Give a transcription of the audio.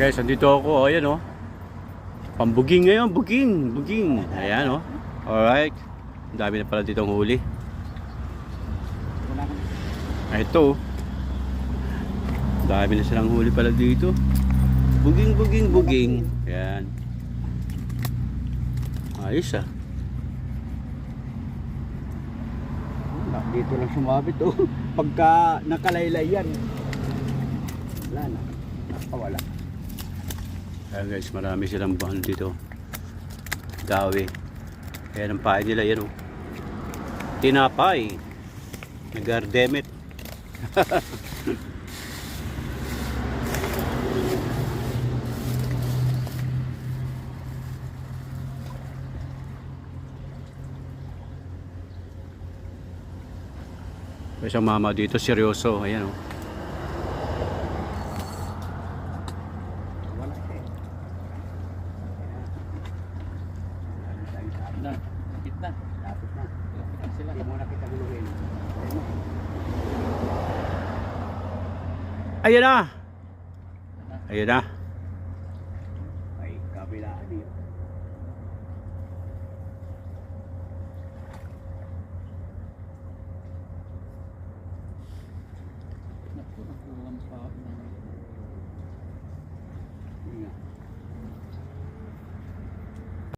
Guys, andito ako. Ayan oh. Pambuging ngayon. Buging. Ayan oh. Alright. Ang dami na pala ditong huli. Ito oh. Dami na silang huli pala dito. Buging. Ayan. Ayos ah. Dito lang sumabit oh. Pagka nakalaylay yan, wala na. Nakawala. Ayan guys, marami silang bahal dito. Dawi. Ayan ang pahay nila, yan oh. Tinapay. Nagardemit. Isang mama dito, seryoso. Ayan oh. Wala eh. Na, lapit na. Lapit na. Sila. Hindi muna kita guluhin. Ayan na. Ayan na. Ay, kabilaan yun. Nakulang pa.